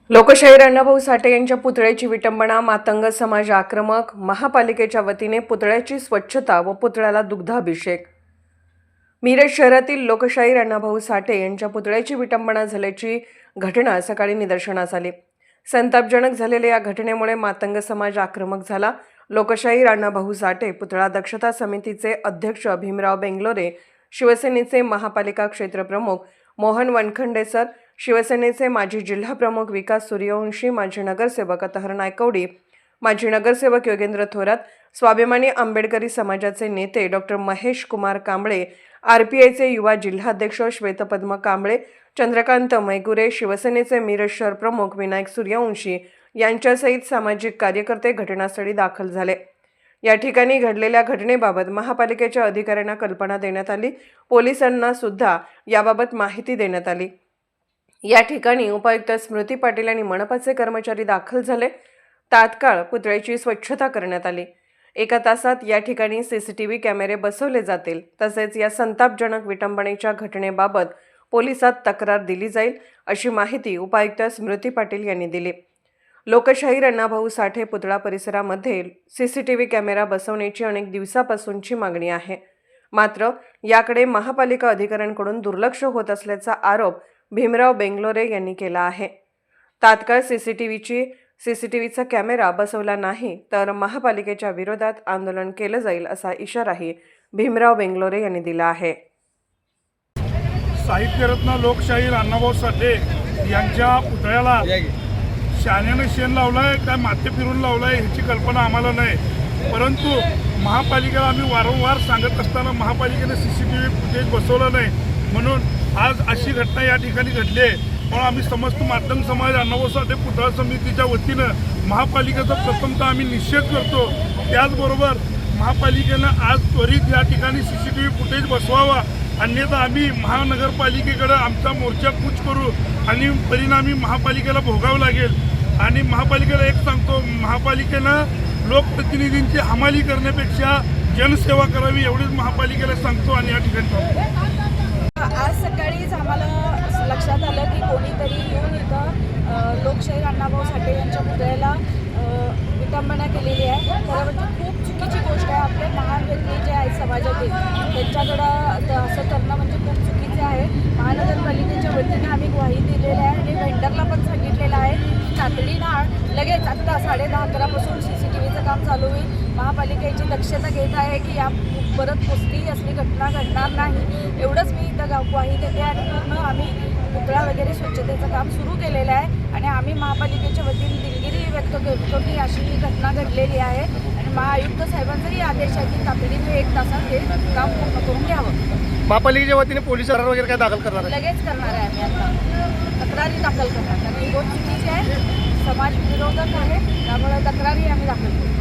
लोकशाहीर अण्णाभाऊ साठे यांच्या पुतळ्याची विटंबना, मातंग समाज आक्रमक, महापालिकेच्या वतीने पुतळ्याची स्वच्छता व पुतळ्याला दुग्धाभिषेक। मिरज शहरातील लोकशाहीर अण्णाभाऊ साठे यांच्या पुतळ्याची विटंबना झाल्याची घटना सकाळी निदर्शनास आली। संतापजनक झालेल्या या घटनेमुळे मातंग समाज आक्रमक झाला। लोकशाहीर अण्णाभाऊ साठे पुतळा दक्षता समितीचे अध्यक्ष भीमराव बेंगलोरे, शिवसेनेचे महापालिका क्षेत्रप्रमुख मोहन वनखंडे सर, शिवसेनेचे माजी जिल्हाप्रमुख विकास सूर्यवंशी, माजी नगरसेवक अतहर नायकवडी, माजी नगरसेवक योगेंद्र थोरात, स्वाभिमानी आंबेडकरी समाजाचे नेते डॉक्टर महेश कुमार कांबळे, आरपीआयचे युवा जिल्हाध्यक्ष श्वेतपद्म कांबळे, चंद्रकांत मैगुरे, शिवसेनेचे मिरज शहर प्रमुख विनायक सूर्यवंशी यांच्यासहित सामाजिक कार्यकर्ते घटनास्थळी दाखल झाले। या ठिकाणी घडलेल्या घटनेबाबत महापालिकेच्या अधिकाऱ्यांना कल्पना देण्यात आली। पोलिसांना सुद्धा याबाबत माहिती देण्यात आली। या ठिकाणी उपायुक्त स्मृती पाटील आणि मनपाचे कर्मचारी दाखल झाले। तात्काळ पुतळ्याची स्वच्छता करण्यात आली। 1 तासात या ठिकाणी सीसीटीव्ही कॅमेरे बसवले जातील। तसेच या संतापजनक विटंबनेच्या घटनेबाबत पोलिसात तक्रार दिली जाईल, अशी माहिती उपायुक्त स्मृती पाटील यांनी दिली। लोकशाहीर अण्णाभाऊ साठे पुतळा परिसरामध्ये सीसीटीव्ही कॅमेरा बसवण्याची अनेक दिवसापासूनची मागणी आहे। मात्र याकडे महापालिका अधिकाऱ्यांकडून दुर्लक्ष होत असल्याचा आरोप भीमराव बेंगलोरे यांनी केला आहे। तात्काळ सीसीटीव्हीचा कॅमेरा बसवला नाही तर महापालिकेच्या विरोधात आंदोलन केलं जाईल, असा इशाराही भीमराव बेंगलोरे यांनी दिला आहे। साहित्यरत्न लोकशाहीर अण्णाभाऊ साठे यांच्या पुतळ्याला शाण्याने शेण लावलाय काय माते फिरून लावलाय ह्याची कल्पना आम्हाला नाही, परंतु महापालिकेला आम्ही वारंवार सांगत असताना महापालिकेने सीसीटीव्ही फुटेज बसवलं नाही, म्हणून आज अशी घटना या ठिकाणी घडली आहे। म्हणून आम्ही समस्त मातंग समाज अण्णाभाऊ साठे पुतळा समितीच्या वतीनं महापालिकेचा प्रथमतः आम्ही निषेध करतो। त्याचबरोबर महापालिकेनं आज त्वरित या ठिकाणी सीसीटीव्ही फुटेज बसवावा, अन्यथा आम्ही महानगरपालिकेकडे आमचा मोर्चा कूच करू आणि परिणामी महापालिकेला भोगावं लागेल। आणि महापालिकेला एक सांगतो, महापालिकेनं लोकप्रतिनिधींची हमाली करण्यापेक्षा जनसेवा करावी एवढीच महापालिकेला सांगतो आणि या ठिकाणी सांगतो। आज सकाळीच आम्हाला लक्षात आलं की कोणीतरी येऊन इथं लोकशाहीर अण्णाभाऊ साठे यांच्या पुतळ्याला विटंबना केलेली आहे। खरं म्हणजे खूप चुकीची गोष्ट आहे। आपले महान व्यक्ती जे आहेत समाजातील त्यांच्याकडं असं करणं म्हणजे खूप चुकीचं आहे। महानगरपालिकेच्या वतीने आम्ही ग्वाही दिलेली आहे आणि व्हेंडरला पण सांगितलेलं आहे की तातडीनं लगेच आत्ता 10:30-11 पासून सीसीटीव्हीचं काम चालू होईल। महापालिकेची दक्षता घेत आहे की या परत कुठलीही असली घटना घडणार नाही, एवढंच मी इथं ग्वाही देते। आणि पूर्ण आम्ही पुतळा वगैरे स्वच्छतेचं काम सुरू केलेलं आहे आणि आम्ही महापालिकेच्या वतीने दिलगिरी व्यक्त करतो की अशी घटना घडलेली आहे आणि महाआयुक्त साहेबांचाही आदेश आहे की तातडीने 1 तासात हे काम पूर्ण करून घ्यावं। महापालिकेच्या वतीने पोलीस तक्रार वगैरे काय दाखल करणार आहे? लगेच करणार आहे आम्ही, आता तक्रारी दाखल करणार, कारण ही गोष्ट चुकीची आहे, समाज विरोधक आहे, त्यामुळे तक्रारी आम्ही दाखल करू।